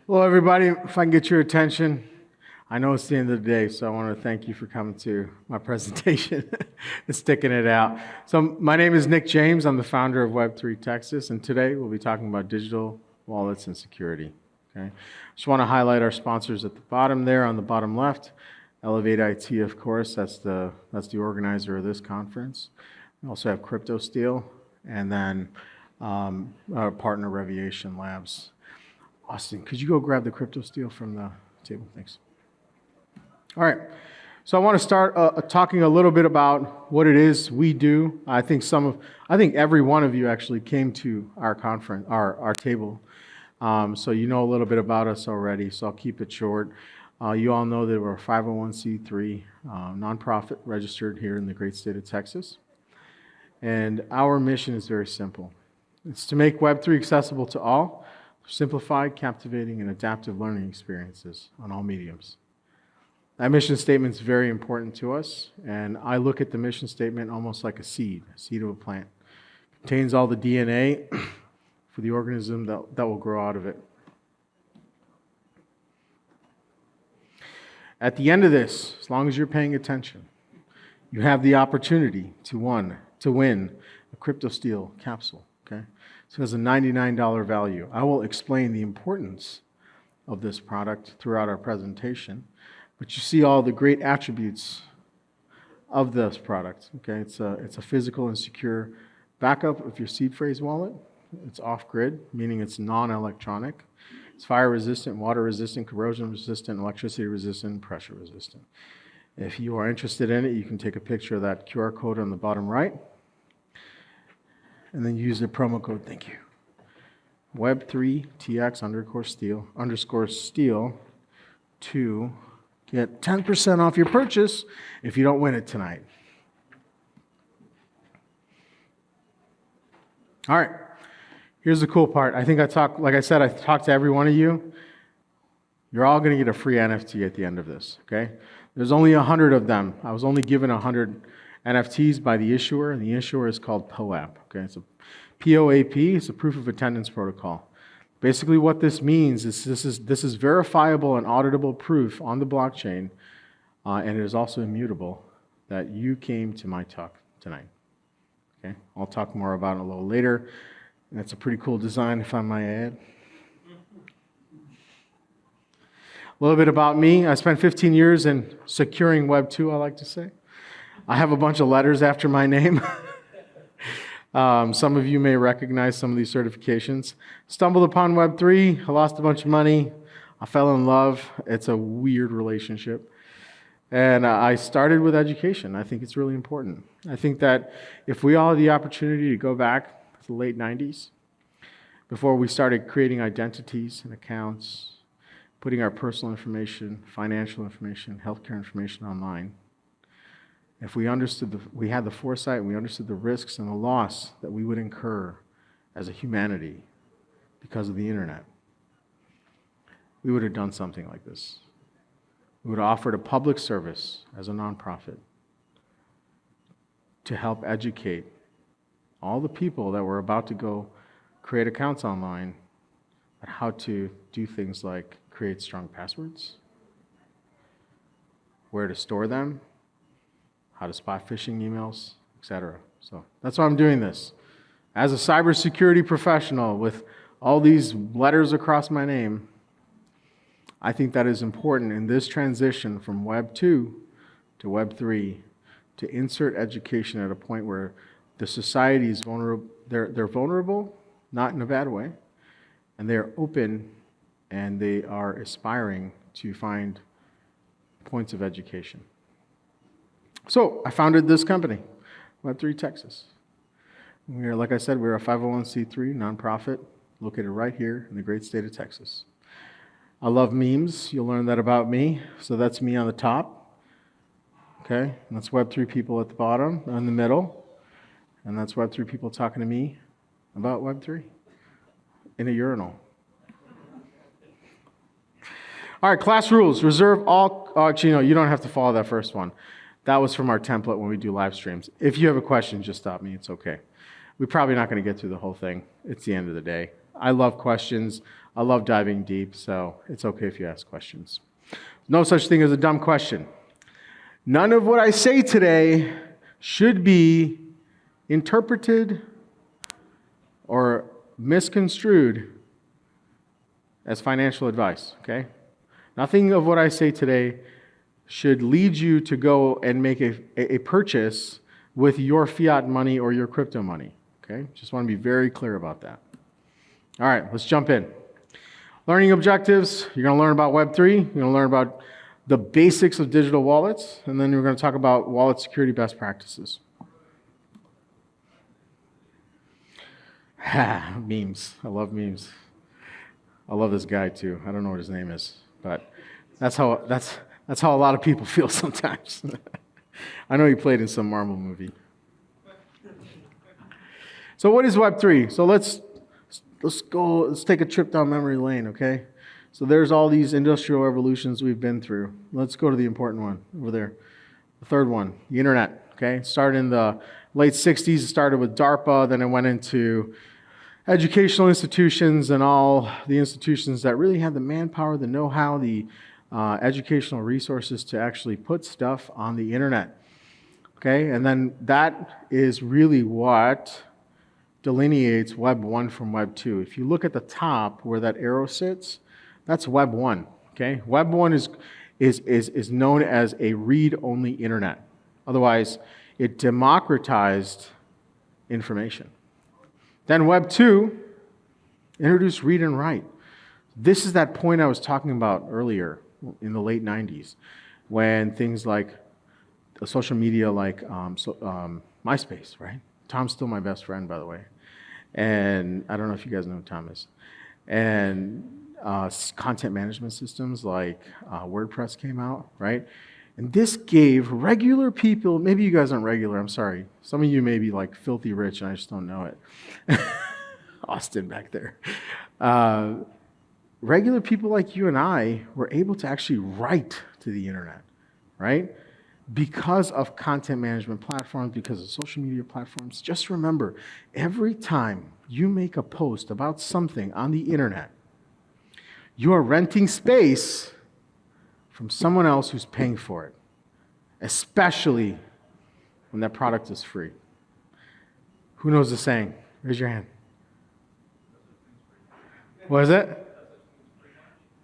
Hello, everybody. If I can get your attention, I know it's the end of the day, so I want to thank you for coming to my presentation and sticking it out. So my name is Nick James. I'm the founder of Web3 Texas, and today we'll be talking about digital wallets and security. Okay. Just want to highlight our sponsors at the bottom there, on the bottom left. ElevateIT, of course, that's the organizer of this conference. We also have CryptoSteel, and then our partner Revoke Labs. Austin, could you go grab the CryptoSteel from the table? Thanks. All right. So I want to start talking a little bit about what it is we do. I think every one of you actually came to our conference, our table. So you know a little bit about us already, so I'll keep it short. You all know that we're a 501c3 nonprofit registered here in the great state of Texas. And our mission is very simple. It's to make Web3 accessible to all, simplified, captivating, and adaptive learning experiences on all mediums. That mission statement is very important to us, and I look at the mission statement almost like a seed of a plant. It contains all the DNA for the organism that will grow out of it. At the end of this, as long as you're paying attention, you have the opportunity to win a CryptoSteel capsule. Okay, so it has a $99 value. I will explain the importance of this product throughout our presentation, but you see all the great attributes of this product. Okay, it's a physical and secure backup of your seed phrase wallet. It's off-grid, meaning it's non-electronic. It's fire-resistant, water-resistant, corrosion-resistant, electricity-resistant, pressure-resistant. If you are interested in it, you can take a picture of that QR code on the bottom right, and then use the promo code, thank you, Web3TX_Steel to get 10% off your purchase if you don't win it tonight. All right, here's the cool part. I talked to every one of you. You're all going to get a free NFT at the end of this, okay? There's only 100 of them. I was only given 100 NFTs by the issuer, and the issuer is called POAP. Okay, it's a POAP. It's a proof of attendance protocol. Basically, what this means is this is verifiable and auditable proof on the blockchain, and it is also immutable that you came to my talk tonight. Okay, I'll talk more about it a little later. And it's a pretty cool design, if I might add. A little bit about me. I spent 15 years in securing Web 2, I like to say. I have a bunch of letters after my name. Some of you may recognize some of these certifications. Stumbled upon Web 3, I lost a bunch of money, I fell in love. It's a weird relationship. And I started with education. I think it's really important. I think that if we all had the opportunity to go back to the late 90s, before we started creating identities and accounts, putting our personal information, financial information, healthcare information online, if we understood we had the foresight, we understood the risks and the loss that we would incur as a humanity because of the internet, we would have done something like this. We would have offered a public service as a nonprofit to help educate all the people that were about to go create accounts online on how to do things like create strong passwords, where to store them, how to spot phishing emails, etc. So that's why I'm doing this. As a cybersecurity professional with all these letters across my name, I think that is important in this transition from Web 2 to Web 3 to insert education at a point where the society is vulnerable. They're vulnerable, not in a bad way, and they're open and they are aspiring to find points of education. So I founded this company, Web3 Texas. Like I said, we're a 501c3 nonprofit located right here in the great state of Texas. I love memes. You'll learn that about me. So that's me on the top. Okay, and that's Web3 people at the bottom, in the middle. And that's Web3 people talking to me about Web3 in a urinal. All right, class rules. Reserve all, actually, no, you don't have to follow that first one. That was from our template when we do live streams. If you have a question, just stop me. It's okay. We're probably not going to get through the whole thing. It's the end of the day. I love questions. I love diving deep, so it's okay if you ask questions. No such thing as a dumb question. None of what I say today should be interpreted or misconstrued as financial advice, okay? Nothing of what I say today should lead you to go and make a purchase with your fiat money or your crypto money, okay? Just want to be very clear about that. All right, let's jump in. Learning objectives, you're going to learn about Web3, you're going to learn about the basics of digital wallets, and then we're going to talk about wallet security best practices. Memes. I love memes. I love this guy too. I don't know what his name is, but that's how a lot of people feel sometimes. I know he played in some Marvel movie. So what is Web3? So let's take a trip down memory lane, okay? So there's all these industrial revolutions we've been through. Let's go to the important one over there. The third one, the internet, okay? It started in the late 60s. It started with DARPA, then it went into educational institutions and all the institutions that really had the manpower, the know-how, the educational resources to actually put stuff on the internet, okay? And then that is really what delineates Web 1 from Web 2. If you look at the top where that arrow sits, that's Web 1, okay? Web 1 is known as a read-only internet. Otherwise, it democratized information. Then Web 2 introduced read and write. This is that point I was talking about earlier in the late 90s when things like social media like MySpace, right? Tom's still my best friend, by the way. And I don't know if you guys know who Tom is. And content management systems like WordPress came out, right? And this gave regular people, maybe you guys aren't regular, I'm sorry. Some of you may be like filthy rich and I just don't know it. Austin back there. Regular people like you and I were able to actually write to the internet, right? Because of content management platforms, because of social media platforms. Just remember, every time you make a post about something on the internet, you are renting space from someone else who's paying for it, especially when that product is free. Who knows the saying? Raise your hand. What is it?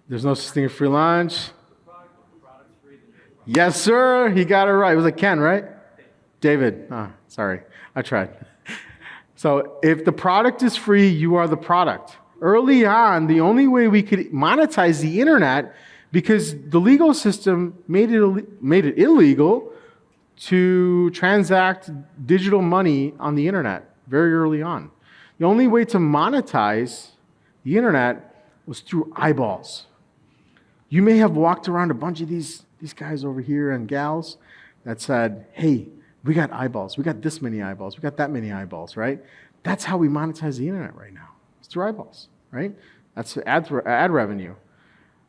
There's no such thing as free lunch. Yes, sir. He got it right. It was Ken, right? David. Oh, sorry. I tried. So if the product is free, you are the product. Early on, the only way we could monetize the internet, because the legal system made it illegal to transact digital money on the internet very early on. The only way to monetize the internet was through eyeballs. You may have walked around a bunch of these guys over here and gals that said, hey, we got eyeballs. We got this many eyeballs. We got that many eyeballs, right? That's how we monetize the internet right now. It's through eyeballs, right? That's ad revenue.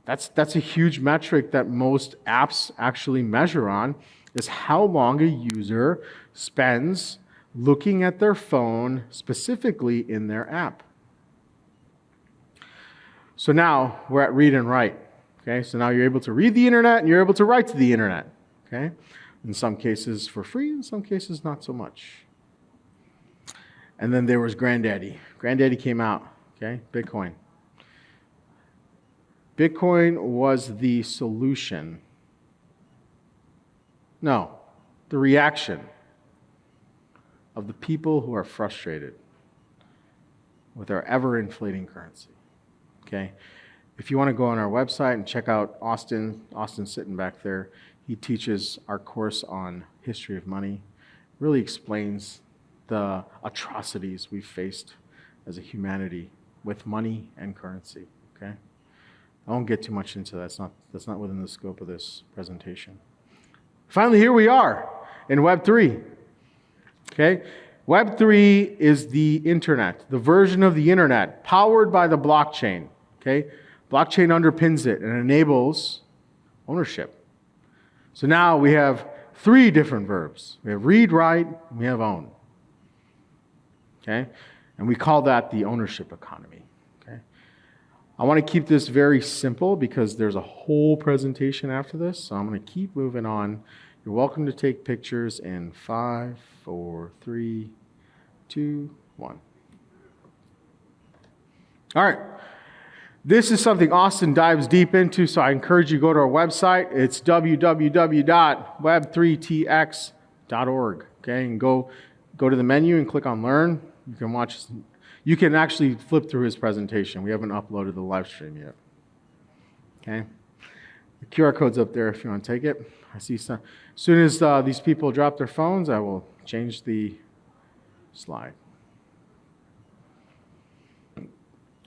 That's a huge metric that most apps actually measure on, is how long a user spends looking at their phone, specifically in their app. So now we're at read and write. Okay, so now you're able to read the internet and you're able to write to the internet. Okay, in some cases for free, in some cases not so much. And then there was Granddaddy. Granddaddy came out. Okay, Bitcoin. Bitcoin was the solution. No, the reaction of the people who are frustrated with our ever-inflating currency. Okay. If you want to go on our website and check out Austin's sitting back there. He teaches our course on history of money, really explains the atrocities we've faced as a humanity with money and currency, okay? I won't get too much into that. That's not within the scope of this presentation. Finally, here we are in Web 3, okay? Web 3 is the internet, the version of the internet powered by the blockchain, okay? Blockchain underpins it and enables ownership. So now we have 3 different verbs. We have read, write, and we have own. Okay? And we call that the ownership economy. Okay. I want to keep this very simple because there's a whole presentation after this, so I'm going to keep moving on. You're welcome to take pictures in 5, 4, 3, 2, 1. All right. This is something Austin dives deep into, so I encourage you to go to our website. It's www.web3tx.org. Okay, and go to the menu and click on Learn. You can watch. You can actually flip through his presentation. We haven't uploaded the live stream yet. Okay, the QR code's up there if you want to take it. I see some. As soon as these people drop their phones, I will change the slide.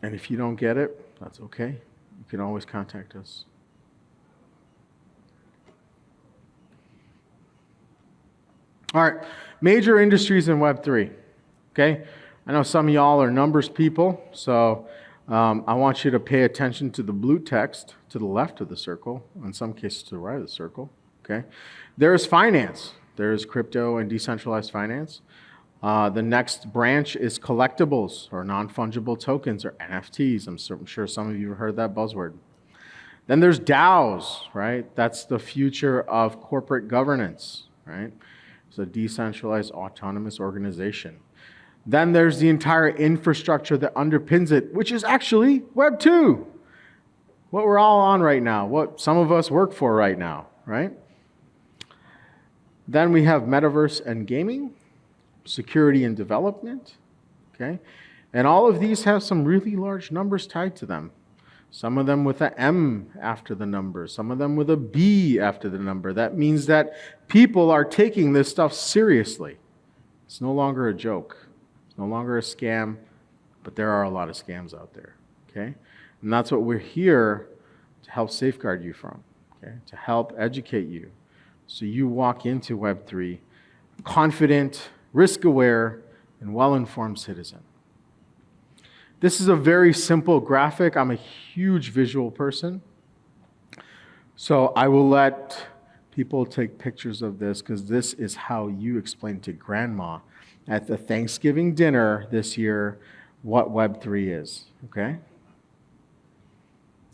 And if you don't get it, that's okay. You can always contact us. All right, major industries in Web3. Okay, I know some of y'all are numbers people, so I want you to pay attention to the blue text to the left of the circle, in some cases to the right of the circle. Okay, there's finance. There's crypto and decentralized finance. The next branch is collectibles or non-fungible tokens or NFTs. I'm sure some of you have heard that buzzword. Then there's DAOs, right? That's the future of corporate governance, right? It's a decentralized autonomous organization. Then there's the entire infrastructure that underpins it, which is actually Web 2. What we're all on right now, what some of us work for right now, right? Then we have metaverse and gaming. Security and development, okay? And all of these have some really large numbers tied to them. Some of them with an M after the number, some of them with a B after the number. That means that people are taking this stuff seriously. It's no longer a joke. It's no longer a scam, but there are a lot of scams out there, okay? And that's what we're here to help safeguard you from, okay? To help educate you so you walk into Web3 confident, risk-aware, and well-informed citizen. This is a very simple graphic. I'm a huge visual person. So I will let people take pictures of this because this is how you explain to grandma at the Thanksgiving dinner this year what Web3 is, okay?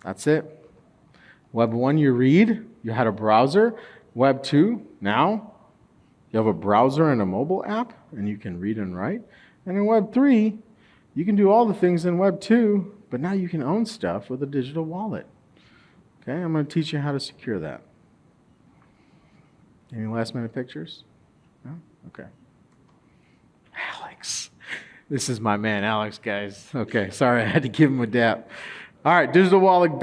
That's it. Web 1, you read. You had a browser. Web 2, now you have a browser and a mobile app, and you can read and write. And in Web 3, you can do all the things in Web 2, but now you can own stuff with a digital wallet. Okay, I'm going to teach you how to secure that. Any last minute pictures? No? Okay. Alex. This is my man, Alex, guys. Okay, sorry, I had to give him a dap. All right, digital wallet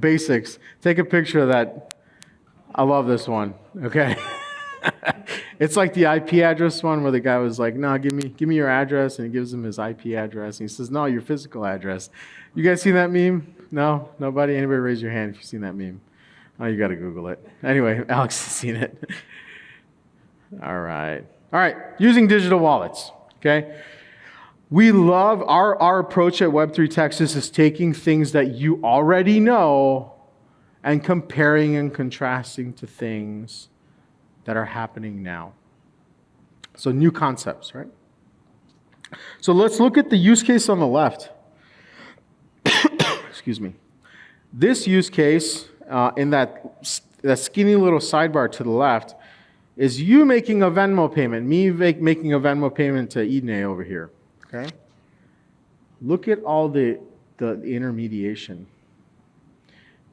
basics. Take a picture of that. I love this one, okay? It's like the IP address one where the guy was like, no, give me your address, and he gives him his IP address, and he says, no, your physical address. You guys seen that meme? No? Nobody? Anybody raise your hand if you've seen that meme? Oh, you got to Google it. Anyway, Alex has seen it. All right. Using digital wallets, okay? We love, our approach at Web3 Texas is taking things that you already know and comparing and contrasting to things that are happening now. So new concepts, right? So let's look at the use case on the left. Excuse me. This use case in that skinny little sidebar to the left is you making a Venmo payment, me making a Venmo payment to Edney over here, okay? Look at all the intermediation.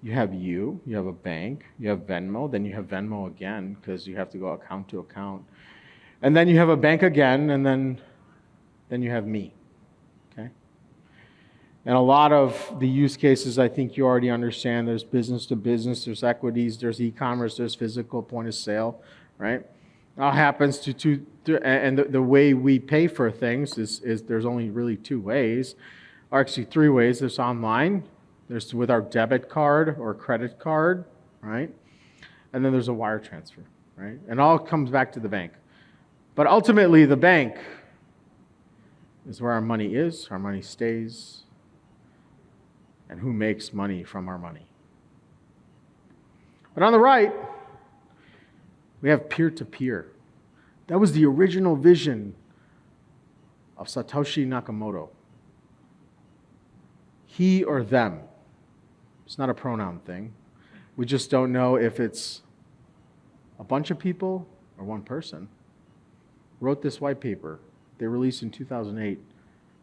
You have a bank, you have Venmo, then you have Venmo again because you have to go account to account. And then you have a bank again, and then you have me, okay? And a lot of the use cases I think you already understand. There's business to business, there's equities, there's e-commerce, there's physical point of sale, right? It all happens and the way we pay for things is there's only really two ways, or actually three ways. There's online, there's with our debit card or credit card, right? And then there's a wire transfer, right? And all comes back to the bank. But ultimately, the bank is where our money is, our money stays, and who makes money from our money. But on the right, we have peer-to-peer. That was the original vision of Satoshi Nakamoto. he or them. It's not a pronoun thing. We just don't know if it's a bunch of people or one person. Wrote this white paper. They released in 2008,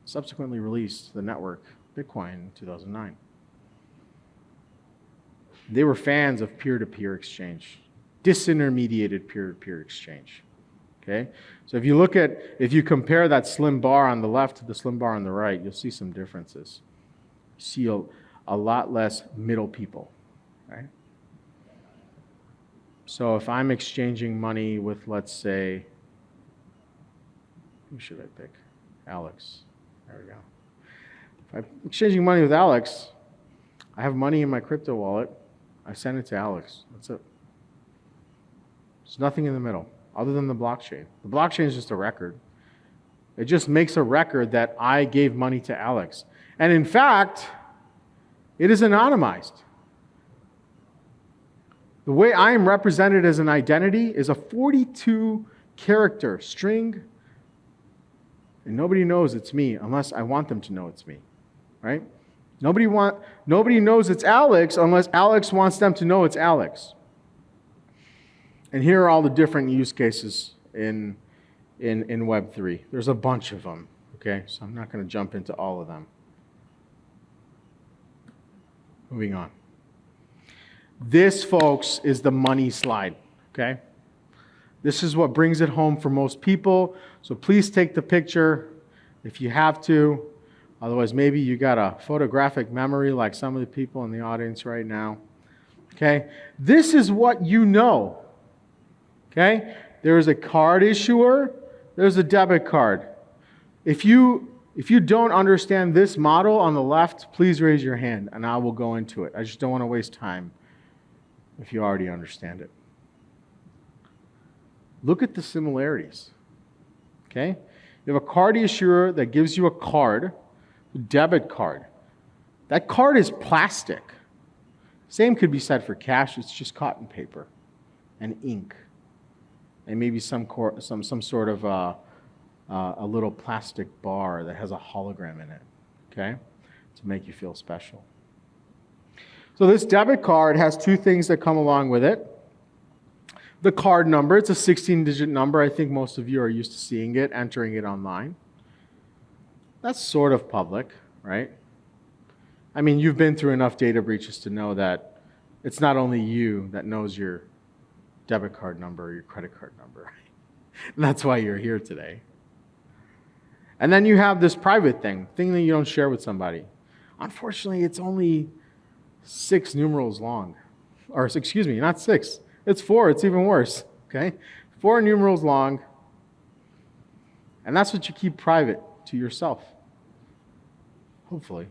subsequently released the network Bitcoin in 2009. They were fans of peer-to-peer exchange, disintermediated peer-to-peer exchange. Okay? So if you compare that slim bar on the left to the slim bar on the right, you'll see some differences. You see a lot less middle people, right? So if I'm exchanging money with, let's say, who should I pick? Alex. There we go. If I'm exchanging money with Alex, I have money in my crypto wallet. I send it to Alex. That's it. There's nothing in the middle other than the blockchain. The blockchain is just a record. It just makes a record that I gave money to Alex. And in fact, it is anonymized. The way I am represented as an identity is a 42-character string, and nobody knows it's me unless I want them to know it's me, right? Nobody knows it's Alex unless Alex wants them to know it's Alex. And here are all the different use cases in Web3. There's a bunch of them, okay? So I'm not going to jump into all of them. Moving on. This, folks, is the money slide, okay? This is what brings it home for most people. So please take the picture if you have to. Otherwise, maybe you got a photographic memory like some of the people in the audience right now. Okay? This is what you know. Okay? There's a card issuer. There's a debit card. If you don't understand this model on the left, please raise your hand and I will go into it. I just don't want to waste time if you already understand it. Look at the similarities. Okay? You have a card issuer that gives you a card, a debit card. That card is plastic. Same could be said for cash. It's just cotton paper and ink, and maybe some sort of a little plastic bar that has a hologram in it. Okay, to make you feel special. So this debit card has two things that come along with it. The card number, it's a 16-digit number. I think most of you are used to seeing it, entering it online. That's sort of public, right? I mean, you've been through enough data breaches to know that it's not only you that knows your debit card number or your credit card number. And that's why you're here today. And then you have this private thing that you don't share with somebody. Unfortunately, it's only 6 numerals long. Or, excuse me, not 6. It's 4. It's even worse. Okay? 4 numerals long. And that's what you keep private to yourself. Hopefully.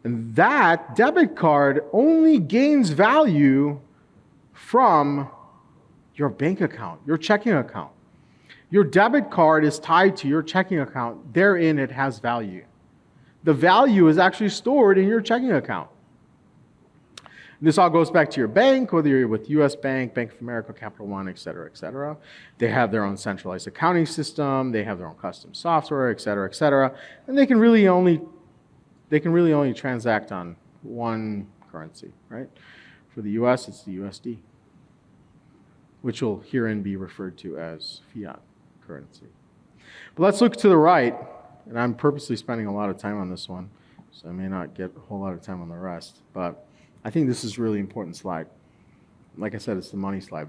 And that debit card only gains value from your bank account, your checking account. Your debit card is tied to your checking account. Therein, it has value. The value is actually stored in your checking account. This all goes back to your bank, whether you're with U.S. Bank, Bank of America, Capital One, et cetera, et cetera. They have their own centralized accounting system. They have their own custom software, et cetera, et cetera. And they can really only transact on one currency, right? For the U.S., it's the USD, which will herein be referred to as fiat currency. But let's look to the right, and I'm purposely spending a lot of time on this one, so I may not get a whole lot of time on the rest, but I think this is a really important slide. Like I said, it's the money slide.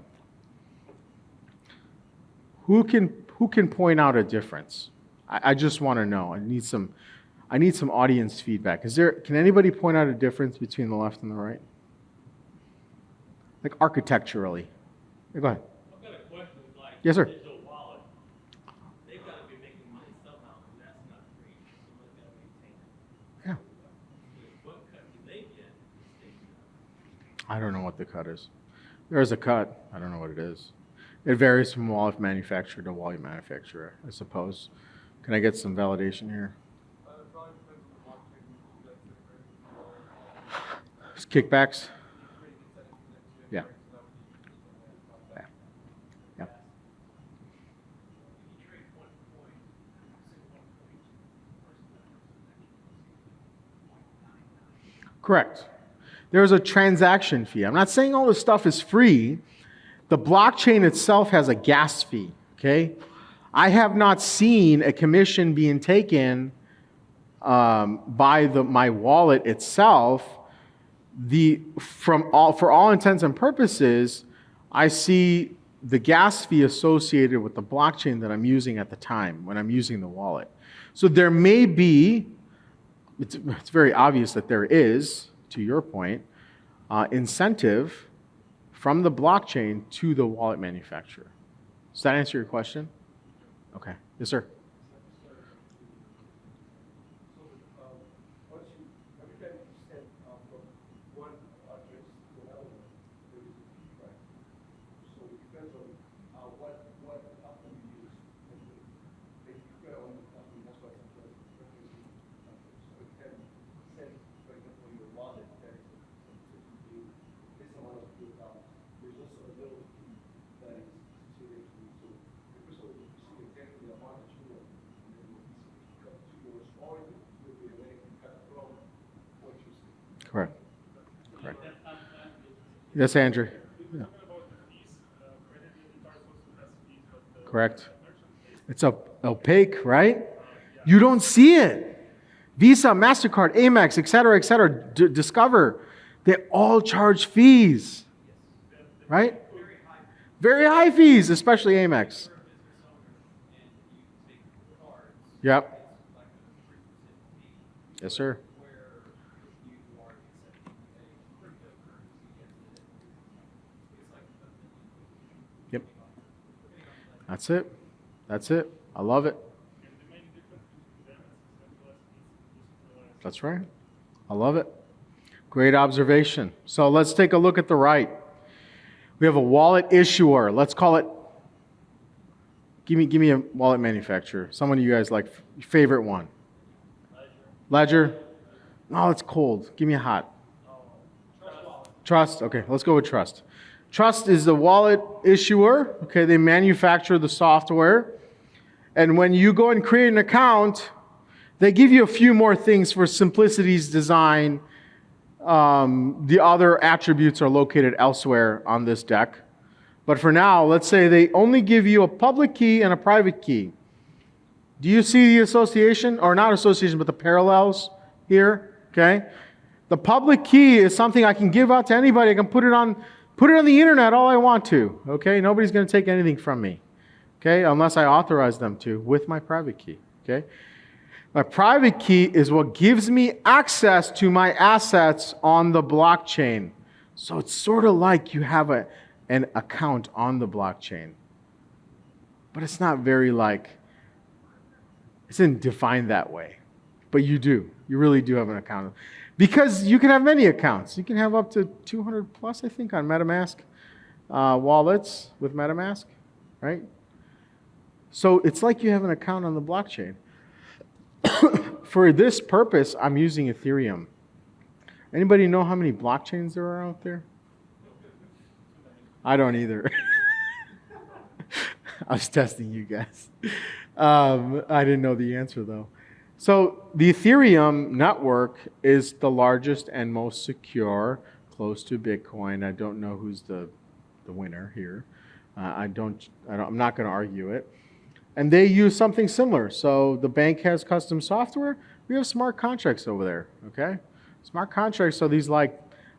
Who can point out a difference? I just want to know. I need some audience feedback. Can anybody point out a difference between the left and the right? Like architecturally. Yeah, go ahead. I've got a question. Like, yes, sir. digital wallet, they've got to be making money somehow, and that's not free. Someone's got to maintain it. Yeah. What cut do they get? I don't know what the cut is. There is a cut. I don't know what it is. It varies from wallet manufacturer to wallet manufacturer, I suppose. Can I get some validation here? It probably depends on the blockchain. Kickbacks? Yeah. Yeah. Correct. There's a transaction fee. I'm not saying all this stuff is free. The blockchain itself has a gas fee, okay? I have not seen a commission being taken by my wallet itself. For all intents and purposes, I see the gas fee associated with the blockchain that I'm using at the time when I'm using the wallet. So there may be, it's very obvious that there is, to your point, incentive from the blockchain to the wallet manufacturer. Does that answer your question? Okay. Yes, sir. Correct. Correct. Yes, Andrew. Yeah. Correct. It's opaque, right? You don't see it. Visa, MasterCard, Amex, et cetera, Discover, they all charge fees, right? Very high fees, especially Amex. Yep. Yes, sir. Yep. That's it. That's it. I love it. That's right. I love it. Great observation. So let's take a look at the right. We have a wallet issuer. Let's call it, give me a wallet manufacturer. Someone you guys like, favorite one. Ledger? No, it's cold. Give me a hot. Trust? Okay, let's go with Trust. Trust is the wallet issuer. Okay, they manufacture the software. And when you go and create an account, they give you a few more things for simplicity's design. The other attributes are located elsewhere on this deck. But for now, let's say they only give you a public key and a private key. Do you see the association? Or not association, but the parallels here? Okay. The public key is something I can give out to anybody. I can put it on the internet all I want to. Okay. Nobody's going to take anything from me. Okay. Unless I authorize them to with my private key. Okay. My private key is what gives me access to my assets on the blockchain. So it's sort of like you have an account on the blockchain. But it's not very it isn't defined that way. But you do. You really do have an account. Because you can have many accounts. You can have up to 200 plus, I think, on MetaMask wallets with MetaMask, right? So it's like you have an account on the blockchain. For this purpose, I'm using Ethereum. Anybody know how many blockchains there are out there? I don't either. I was testing you guys. I didn't know the answer, though. So the Ethereum network is the largest and most secure, close to Bitcoin. I don't know who's the winner here. I'm not going to argue it. And they use something similar. So the bank has custom software. We have smart contracts over there, okay? Smart contracts are these I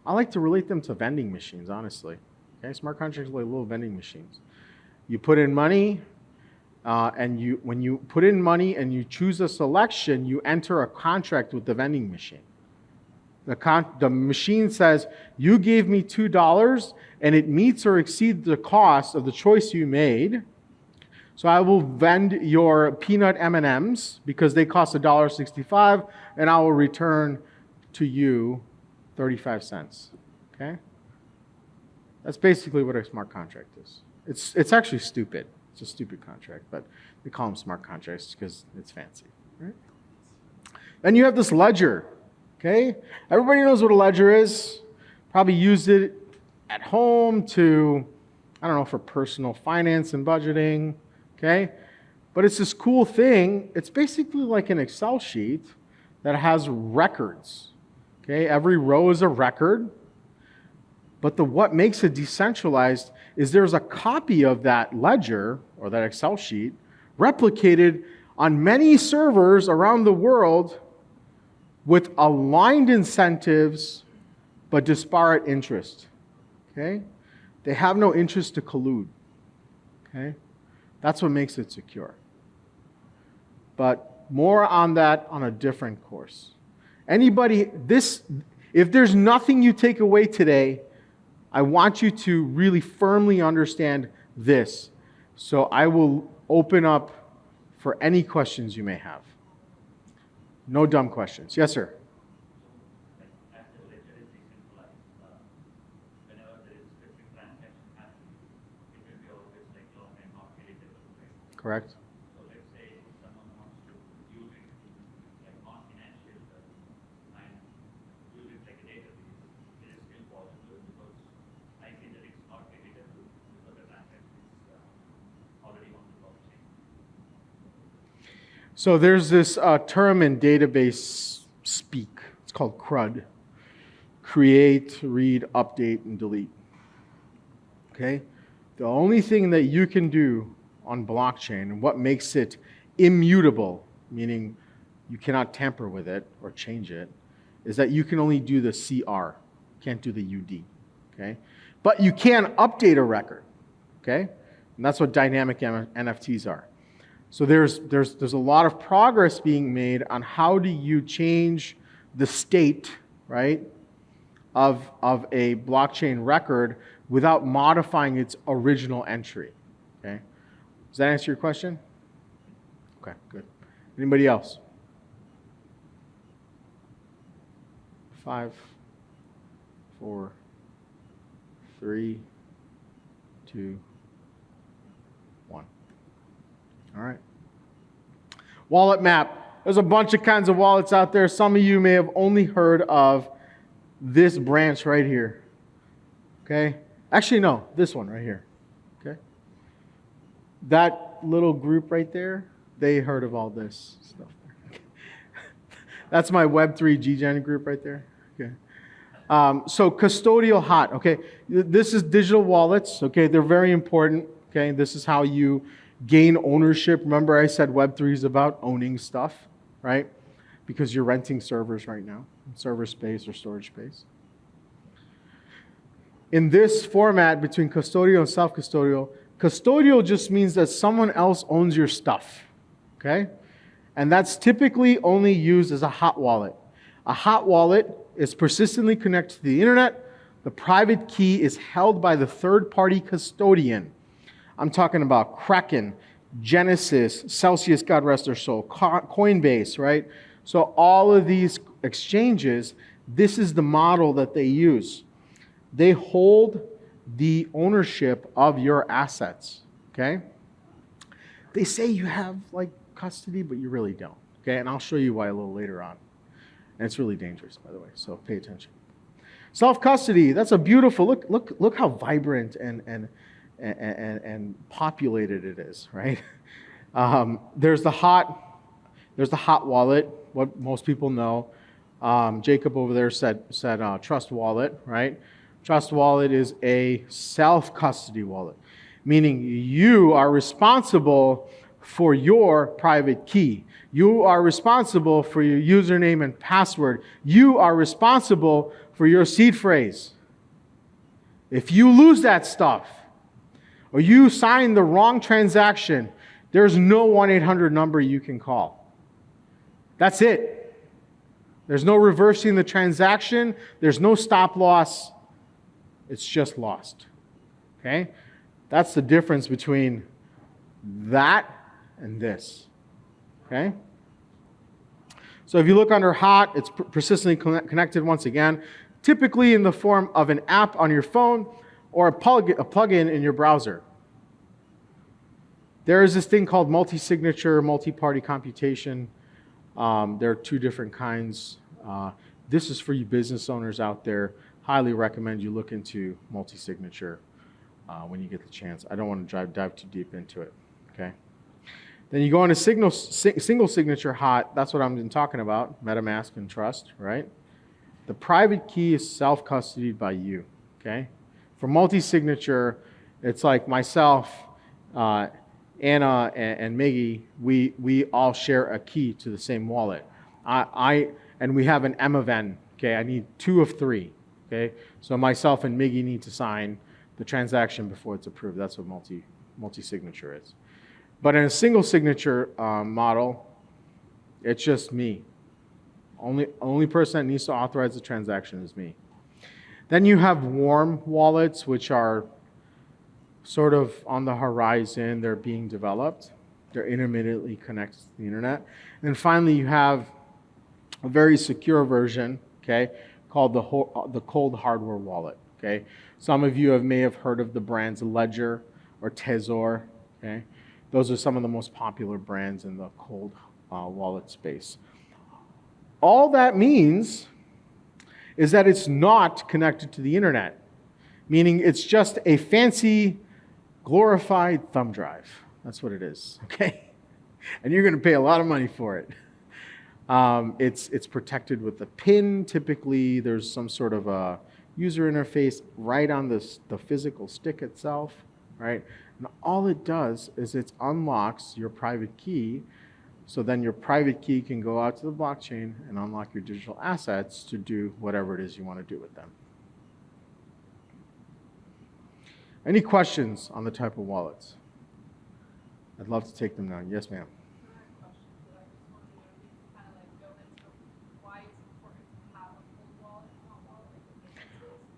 like to relate them to vending machines, honestly. Okay, smart contracts are like little vending machines. You put in money, and when you put in money and you choose a selection, you enter a contract with the vending machine. The machine says, you gave me $2, and it meets or exceeds the cost of the choice you made. So I will vend your peanut M&Ms because they cost $1.65, and I will return to you 35 cents. Okay? That's basically what a smart contract is. It's actually stupid. It's a stupid contract, but we call them smart contracts because it's fancy. Right? Then you have this ledger. Okay? Everybody knows what a ledger is. Probably used it at home for personal finance and budgeting. Okay? But it's this cool thing. It's basically like an Excel sheet that has records. Okay, every row is a record. But what makes it decentralized is there's a copy of that ledger or that Excel sheet replicated on many servers around the world with aligned incentives but disparate interest. Okay? They have no interest to collude. Okay? That's what makes it secure. But more on that on a different course. If there's nothing you take away today, I want you to really firmly understand this. So I will open up for any questions you may have. No dumb questions. Yes, sir. As the ledger is decentralized, whenever there is specific transaction happening, it will be always like long and not editable, right? Correct. So let's say someone wants to use it like non-financial and use it like a database, it is still possible because I see that it's not editable because the transaction is already on the blockchain. So there's this term in database speak. It's called CRUD. Create, read, update, and delete. Okay? The only thing that you can do on blockchain and what makes it immutable, meaning you cannot tamper with it or change it, is that you can only do the CR. You can't do the UD. Okay? But you can update a record. Okay? And that's what dynamic NFTs are. So there's a lot of progress being made on how do you change the state, right, of a blockchain record without modifying its original entry. Okay? Does that answer your question? Okay, good. Anybody else? 5, 4, 3, 2, 1. All right. Wallet map. There's a bunch of kinds of wallets out there. Some of you may have only heard of this branch right here. Okay? Actually, no, this one right here. Okay? That little group right there, they heard of all this stuff. That's my Web3 GGen group right there. Okay. So custodial hot. Okay. This is digital wallets. Okay. They're very important. Okay. This is how you gain ownership. Remember I said Web3 is about owning stuff, right? Because you're renting servers right now, server space or storage space. In this format between custodial and self-custodial, custodial just means that someone else owns your stuff, okay? And that's typically only used as a hot wallet. A hot wallet is persistently connected to the internet. The private key is held by the third-party custodian. I'm talking about Kraken, Genesis, Celsius, God rest their soul, Coinbase, right? So all of these exchanges, this is the model that they use. They hold the ownership of your assets, okay? They say you have like custody, but you really don't, okay? And I'll show you why a little later on. And it's really dangerous, by the way, so pay attention. Self-custody, that's a beautiful, look how vibrant and populated it is, right? There's the hot wallet, what most people know. Jacob over there said Trust Wallet, right? Trust Wallet is a self-custody wallet, meaning you are responsible for your private key. You are responsible for your username and password. You are responsible for your seed phrase. If you lose that stuff, or you sign the wrong transaction, there's no 1-800 number you can call. That's it. There's no reversing the transaction. There's no stop loss. It's just lost. Okay? That's the difference between that and this. Okay? So if you look under hot, it's persistently connected once again, typically in the form of an app on your phone or a plugin in your browser. There is this thing called multi-signature, multi-party computation. There are two different kinds. This is for you business owners out there. Highly recommend you look into multi-signature when you get the chance. I don't want to dive too deep into it. Okay. Then you go into single signature hot. That's what I've been talking about. MetaMask and Trust, right? The private key is self-custodied by you, okay? For multi-signature, it's like myself, Anna, and Miggy, we all share a key to the same wallet. And we have an M of N, okay? I need 2 of 3, okay? So myself and Miggy need to sign the transaction before it's approved. That's what multi-signature is. But in a single signature model, it's just me. Only person that needs to authorize the transaction is me. Then you have warm wallets, which are sort of on the horizon. They're being developed. They're intermittently connected to the internet. And finally, you have a very secure version, okay, called the cold hardware wallet, okay? Some of you may have heard of the brands Ledger or Trezor, okay? Those are some of the most popular brands in the cold wallet space. All that means is that it's not connected to the internet, meaning it's just a fancy, glorified thumb drive. That's what it is, okay? And you're going to pay a lot of money for it. It's protected with a pin. Typically, there's some sort of a user interface right on the physical stick itself, right? And all it does is it unlocks your private key. So then your private key can go out to the blockchain and unlock your digital assets to do whatever it is you want to do with them. Any questions on the type of wallets? I'd love to take them now. Yes, ma'am.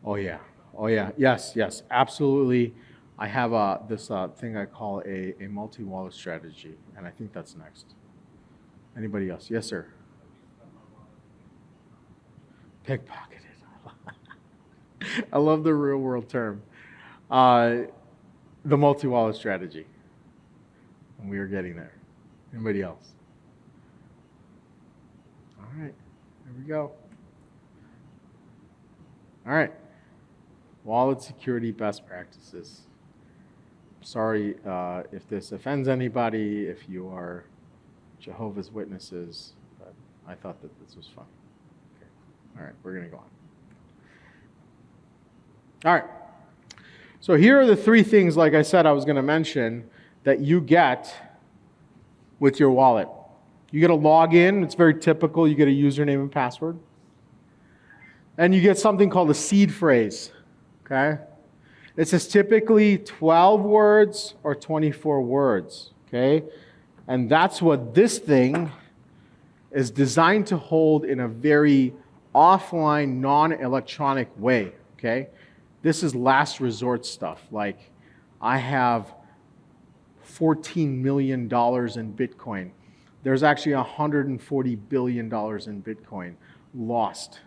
Oh yeah. Oh yeah. Yes, yes, absolutely. I have this thing I call a multi-wallet strategy, and I think that's next. Anybody else? Yes, sir. Pickpocketed. I love the real world term. The multi-wallet strategy. And we are getting there. Anybody else? All right. There we go. All right. Wallet security best practices. Sorry if this offends anybody, if you are Jehovah's Witnesses, but I thought that this was fun. Okay. All right, we're going to go on. All right. So here are the 3 things, like I said, I was going to mention, that you get with your wallet. You get a login. It's very typical. You get a username and password. And you get something called a seed phrase. Okay? This is typically 12 words or 24 words. Okay? And that's what this thing is designed to hold in a very offline, non-electronic way, okay? This is last resort stuff. Like, I have $14 million in Bitcoin. There's actually $140 billion in Bitcoin lost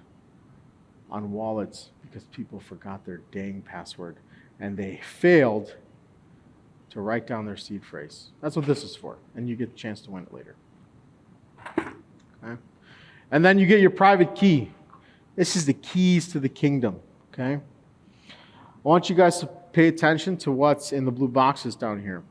on wallets because people forgot their dang password and they failed to write down their seed phrase. That's what this is for, and you get a chance to win it later. Okay? And then you get your private key. This is the keys to the kingdom, okay? I want you guys to pay attention to what's in the blue boxes down here.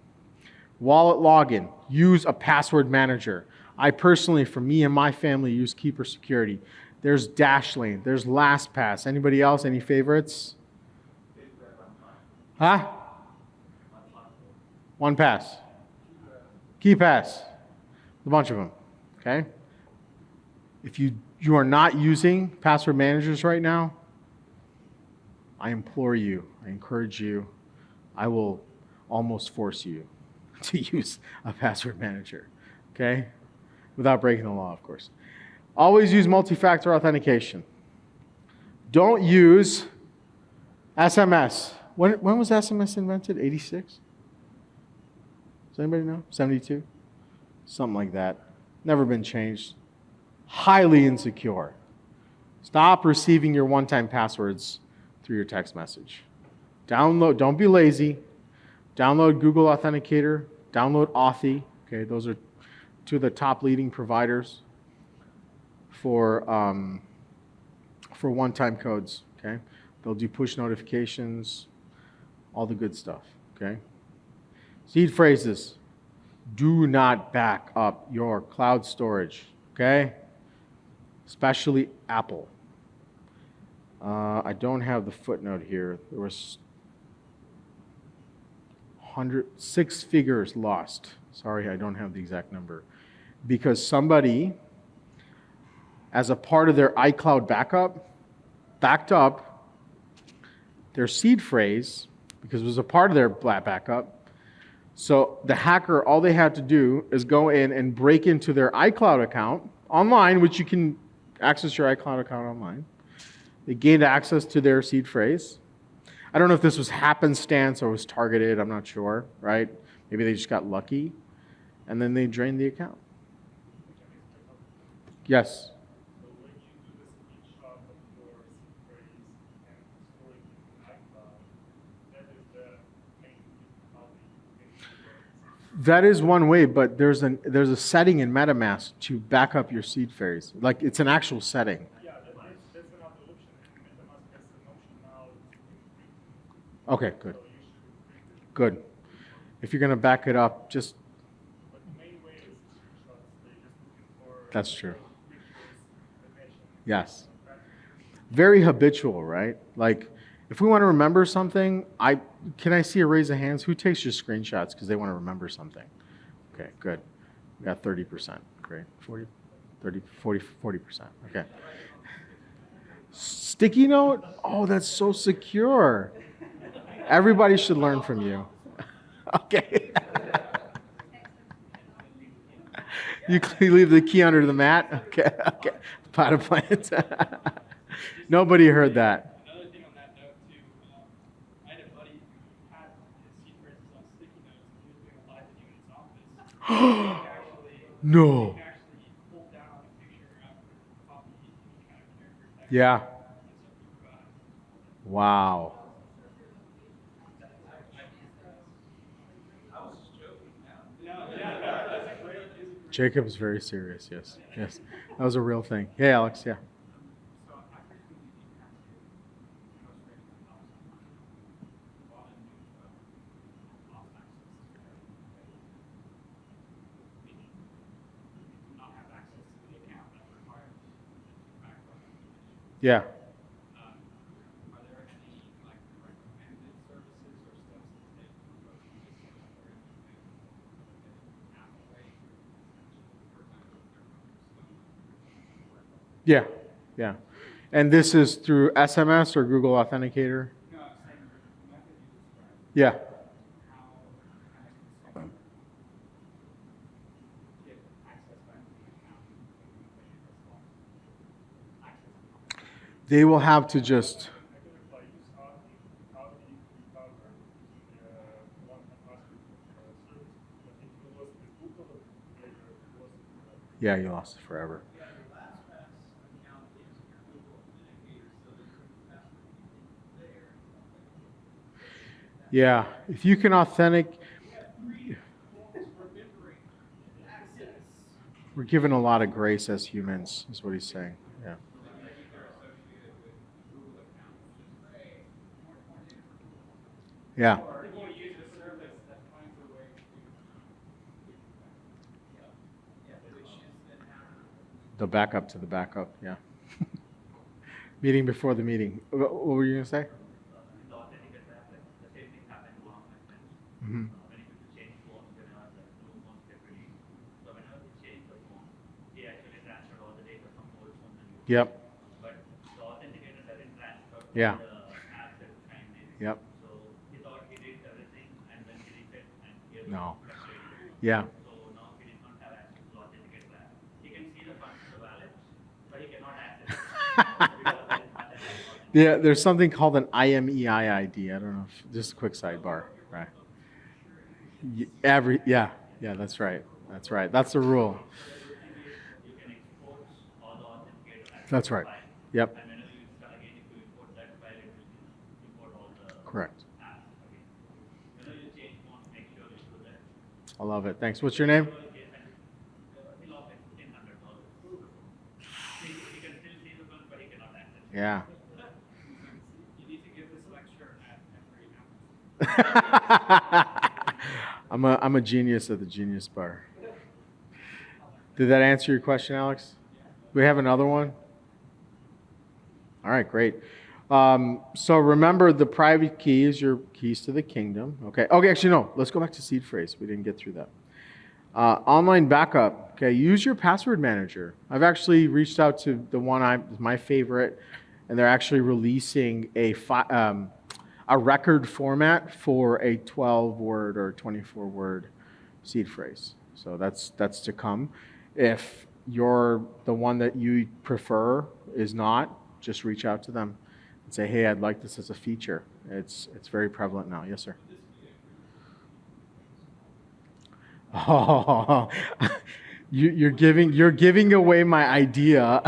Wallet login. Use a password manager. I personally, for me and my family, use Keeper Security. There's Dashlane. There's LastPass. Anybody else? Any favorites? Huh? 1Pass. KeyPass. A bunch of them. Okay? If you are not using password managers right now, I implore you, I encourage you, I will almost force you to use a password manager. Okay? Without breaking the law, of course. Always use multi-factor authentication. Don't use SMS. When was SMS invented? 86? Does anybody know? 72? Something like that. Never been changed. Highly insecure. Stop receiving your one-time passwords through your text message. Download, don't be lazy. Download Google Authenticator. Download Authy. Okay, those are 2 of the top leading providers for one-time codes. Okay, they'll do push notifications, all the good stuff. Okay. Seed phrases. Do not back up your cloud storage, okay? Especially Apple. I don't have the footnote here. There was 6 figures lost. Sorry, I don't have the exact number. Because somebody, as a part of their iCloud backup, backed up their seed phrase because it was a part of their backup. So the hacker, all they had to do is go in and break into their iCloud account online, which you can access your iCloud account online. They gained access to their seed phrase. I don't know if this was happenstance or was targeted. I'm not sure, right? Maybe they just got lucky. And then they drained the account. Yes? So when you do the screenshot of your seed phrase and store it in iCloud, that is the main how they That is one way, but there's a setting in MetaMask to back up your seed phrase. Like, it's an actual setting. Yeah, that's another option. And MetaMask has an option now to encrypt. Okay, good. So you should encrypt it. Good. If you're going to back it up, just... But the main way is screenshots. They're just looking for That's true. pictures, information. Yes. Very habitual, right? Like, if we want to remember something, can I see a raise of hands? Who takes your screenshots because they want to remember something? Okay, good. We got 30%. Great. 40, 30, 40%. Okay. Sticky note? Oh, that's so secure. Everybody should learn from you. Okay. You leave the key under the mat? Okay. Okay. Pot of plants. Nobody heard that. Another thing on that note too, I had a buddy who had his seed phrases on sticky notes and he was doing a live video in his office. No. He could actually pull down a picture after copy any kind of character text. Yeah. And so people got it. Wow. Jacob is very serious. Yes. Yes. That was a real thing. Hey, Alex. Yeah. Yeah. Are there any like recommended services or steps to take to approach this or Yeah. Yeah. And this is through SMS or Google Authenticator? No, I'm saying the method you described, Yeah. how can I get access back to the account They will have to just... I can reply. Use Audi recover using one password service. But if you lost the Google later, you lost it. Yeah, you lost it forever. Yeah. If you can authentic... We're given a lot of grace as humans, is what he's saying. Yeah. Yeah. The backup to the backup, yeah. Meeting before the meeting. What were you going to say? The authenticate traffic, the same thing happened to one of my friends. Mm-hmm. When he used to change phones, when I was like, new phones get released. So whenever he changed the phone, he actually transferred all the data from old phones and new phones. Yep. But the authenticator doesn't transfer Yeah. the apps at the time. Yep. So he thought he did everything and then he reset and he was No. frustrated. Yeah. So now he did not have access to authenticate that. He can see the funds in the wallet, but he cannot access it. Because there is not an authentic. Yeah, there's something called an IMEI ID. I don't know if, just a quick sidebar, right? Yeah, that's right. That's right. That's the rule. You can export all the authenticator apps That's right. file. Yep. And whenever you install again, if you import that file, it will import all the Correct. apps again. Whenever you change phones, make sure you do that. I love it. Thanks. What's your name? He lost like $1,500. He can still see the funds, but he cannot access it. Yeah. You need to give this lecture at every hour. I'm a genius at the Genius Bar. Did that answer your question, Alex? We have another one? All right, great. So remember, the private key is your keys to the kingdom. Okay. Okay. Actually, no. Let's go back to seed phrase. We didn't get through that. Online backup. Okay. Use your password manager. I've actually reached out to the one my favorite, and they're actually releasing a record format for a 12-word or 24-word seed phrase. So that's to come. If the one that you prefer is not, just reach out to them and say, hey, I'd like this as a feature. It's very prevalent now. Yes, sir. Oh, you're giving away my idea.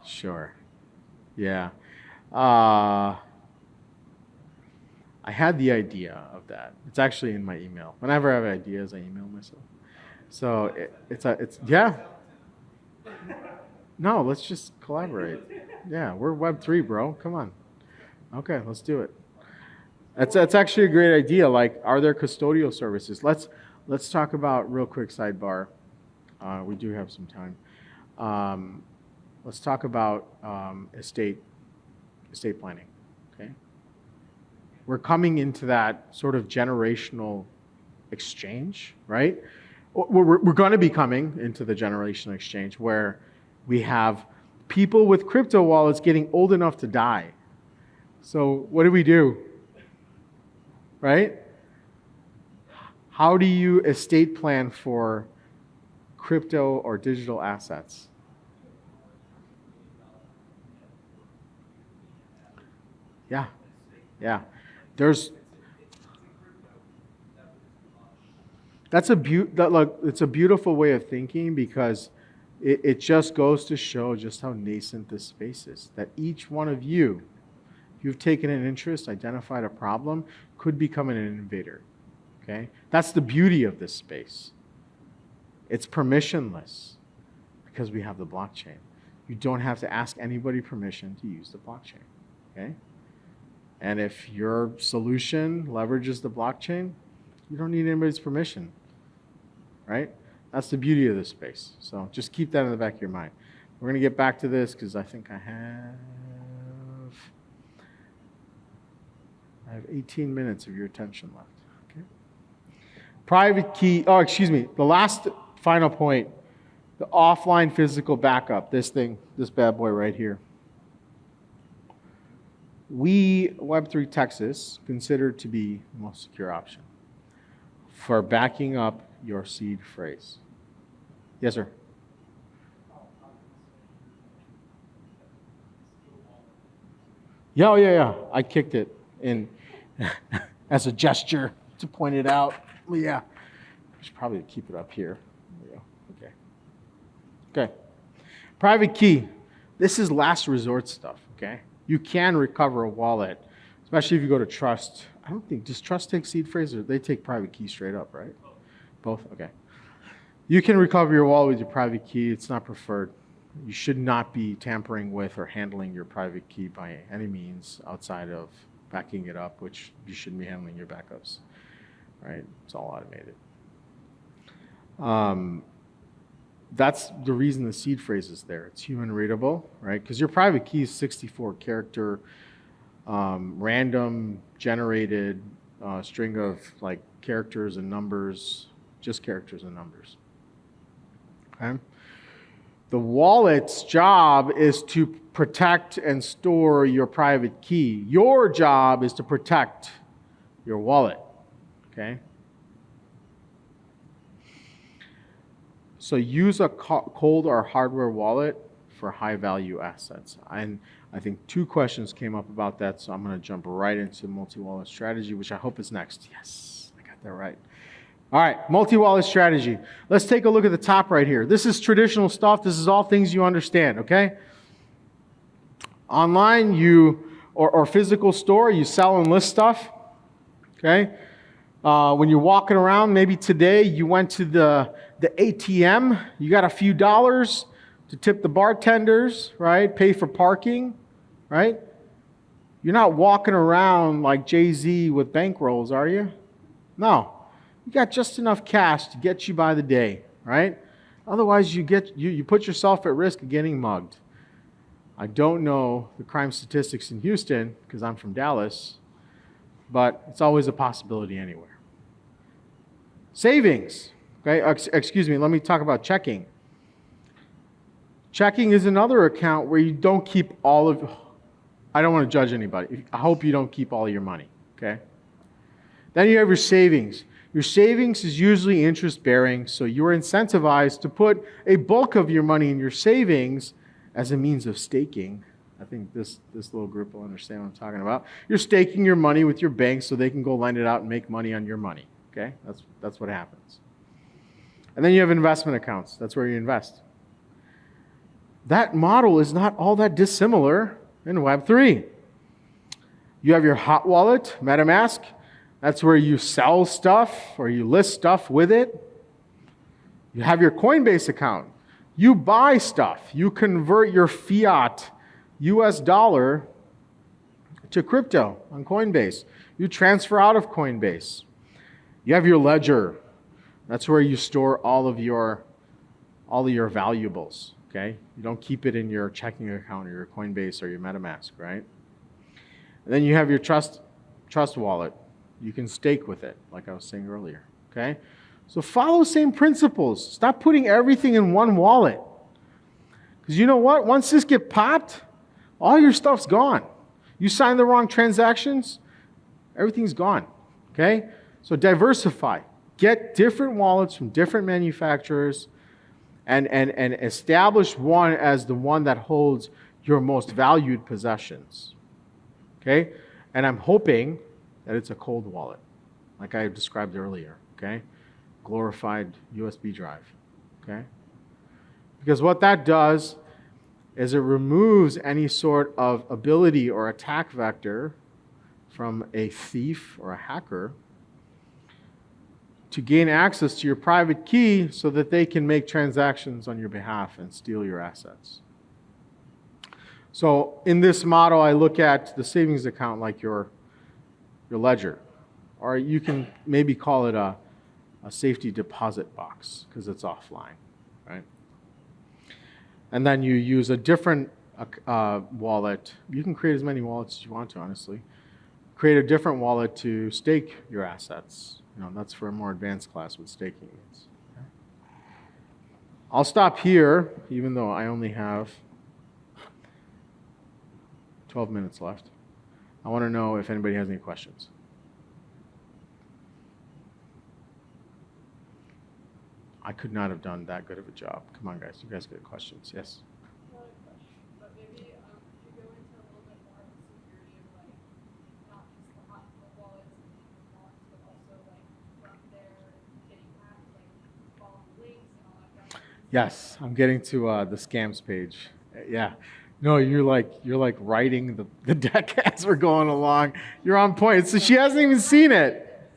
Sure. Yeah. I had the idea of that. It's actually in my email. Whenever I have ideas, I email myself. So it's yeah. No, let's just collaborate. Yeah, we're Web3, bro. Come on. Okay, let's do it. That's actually a great idea. Like, are there custodial services? Let's talk about, real quick sidebar. We do have some time. Let's talk about estate planning. Okay, we're coming into that sort of generational exchange, right? We're going to be coming into the generational exchange where we have people with crypto wallets getting old enough to die. So what do? Right? How do you estate plan for crypto or digital assets? Yeah. Yeah. It's a beautiful way of thinking, because it just goes to show just how nascent this space is. That each one of you, if you've taken an interest, identified a problem, could become an innovator. Okay? That's the beauty of this space. It's permissionless because we have the blockchain. You don't have to ask anybody permission to use the blockchain. Okay? And if your solution leverages the blockchain, you don't need anybody's permission, right? That's the beauty of this space. So just keep that in the back of your mind. We're going to get back to this because I think I have 18 minutes of your attention left. Okay. Private key. Oh, excuse me. The last final point, the offline physical backup. This bad boy right here. We, Web3 Texas, consider to be the most secure option for backing up your seed phrase. Yes, sir. Yeah. I kicked it in as a gesture to point it out. Well, yeah. I should probably keep it up here. There we go. Okay. Private key. This is last resort stuff, okay? You can recover a wallet, especially if you go to Trust. I don't think, does Trust take seed phrase, or they take private key straight up, right? Both? Okay. You can recover your wallet with your private key. It's not preferred. You should not be tampering with or handling your private key by any means outside of backing it up, which you shouldn't be handling your backups, right? It's all automated. That's the reason the seed phrase is there. It's human readable, right? Because your private key is 64 character, random generated string of like characters and numbers, just characters and numbers. Okay? The wallet's job is to protect and store your private key. Your job is to protect your wallet. Okay? So use a cold or hardware wallet for high-value assets. And I think 2 questions came up about that, so I'm going to jump right into multi-wallet strategy, which I hope is next. Yes, I got that right. All right, multi-wallet strategy. Let's take a look at the top right here. This is traditional stuff. This is all things you understand, okay? Online, or physical store, you sell and list stuff, okay? When you're walking around, maybe today you went to the ATM, you got a few dollars to tip the bartenders, right? Pay for parking, right? You're not walking around like Jay-Z with bankrolls, are you? No. you got just enough cash to get you by the day, right? Otherwise, you put yourself at risk of getting mugged. I don't know the crime statistics in Houston because I'm from Dallas, but it's always a possibility anywhere. Savings, okay? Excuse me, let me talk about checking. Checking is another account where you don't keep all of, I don't want to judge anybody. I hope you don't keep all your money, okay? Then you have your savings. Your savings is usually interest bearing, so you're incentivized to put a bulk of your money in your savings as a means of staking. I think this little group will understand what I'm talking about. You're staking your money with your bank so they can go lend it out and make money on your money, okay? That's what happens. And then you have investment accounts. That's where you invest. That model is not all that dissimilar in Web3. You have your hot wallet, MetaMask. That's where you sell stuff or you list stuff with it. You have your Coinbase account. You buy stuff. You convert your fiat US dollar to crypto on Coinbase. You transfer out of Coinbase. You have your ledger. That's where you store all of your valuables. Okay? You don't keep it in your checking account or your Coinbase or your MetaMask, right? And then you have your trust wallet. You can stake with it, like I was saying earlier. Okay? So follow the same principles. Stop putting everything in one wallet. Because you know what? Once this gets popped, all your stuff's gone. You sign the wrong transactions, everything's gone. Okay? So diversify. Get different wallets from different manufacturers and establish one as the one that holds your most valued possessions. Okay? And I'm hoping that it's a cold wallet, like I described earlier. Okay? Glorified USB drive. Okay? Because what that does is it removes any sort of ability or attack vector from a thief or a hacker to gain access to your private key so that they can make transactions on your behalf and steal your assets. So in this model, I look at the savings account like your ledger. Or you can maybe call it a safety deposit box because it's offline, right? And then you use a different wallet. You can create as many wallets as you want to, honestly. Create a different wallet to stake your assets. You know, that's for a more advanced class what staking means. Okay. I'll stop here, even though I only have 12 minutes left. I want to know if anybody has any questions. I could not have done that good of a job. Come on, guys. You guys get questions. Yes? Not a question, but maybe could you go into a little bit more of the security of like not just the hot wallets and the wallets, but also like from there getting hacked, like following links and all that kind of stuff? Yes, I'm getting to the scams page. Yeah. No, you're like writing the deck as we're going along. You're on point. So she hasn't even seen it.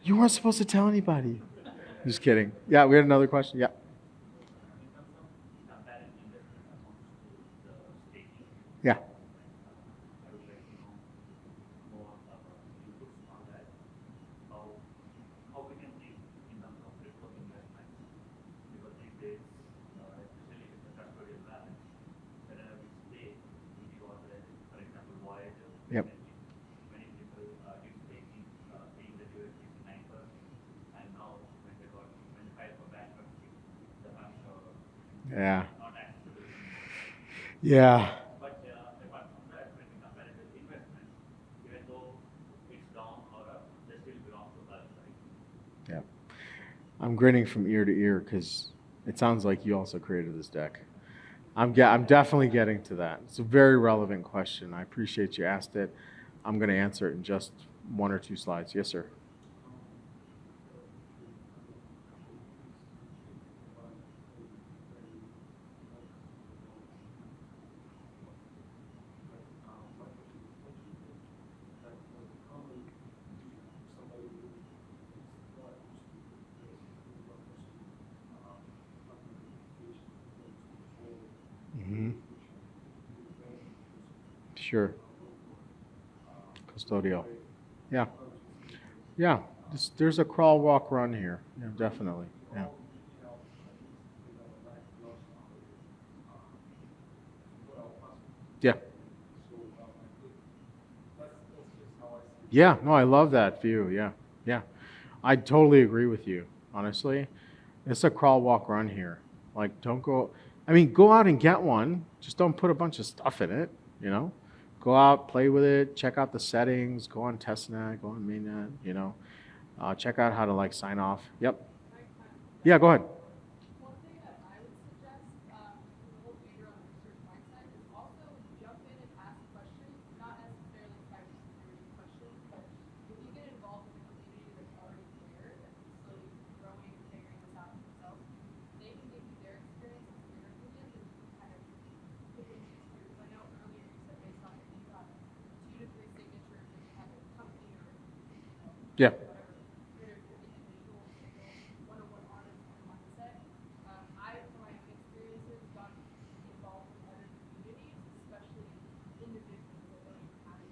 You weren't supposed to tell anybody. Just kidding. Yeah, we had another question. Yeah. Yeah. Yep. Yeah. Yeah. But apart from that, when we compare it with investment, even though it's down or up, they still belong to us, right? Yeah. I'm grinning from ear to ear because it sounds like you also created this deck. I'm definitely getting to that. It's a very relevant question. I appreciate you asked it. I'm going to answer it in just 1 or 2 slides. Yes, sir. Sure. Custodial. Yeah. Yeah. there's a crawl, walk, run here. Yeah, definitely. Yeah. Yeah. Yeah, no, I love that view. Yeah, yeah. I totally agree with you, honestly. It's a crawl, walk, run here. Like, don't go, I mean, go out and get one. Just don't put a bunch of stuff in it, you know? Go out, play with it, check out the settings, go on testnet, go on mainnet, you know? Check out how to, like, sign off. Yep. Yeah, go ahead. One thing that I would suggest, a little bigger on the research mindset, is also jump in and ask questions, not necessarily cybersecurity questions, but if you get involved in a community that's already there, that's slowly growing and figuring this out themselves, they can give you their experience and their opinions, and you can kind of pick and choose through. Because I know earlier you said based on if you got 2 to 3 signatures and you have a company or Yeah. whatever, you're individual, single, one-on-one artist kind of mindset. I, from my own experiences, got involved in other communities, especially individuals that don't even have it.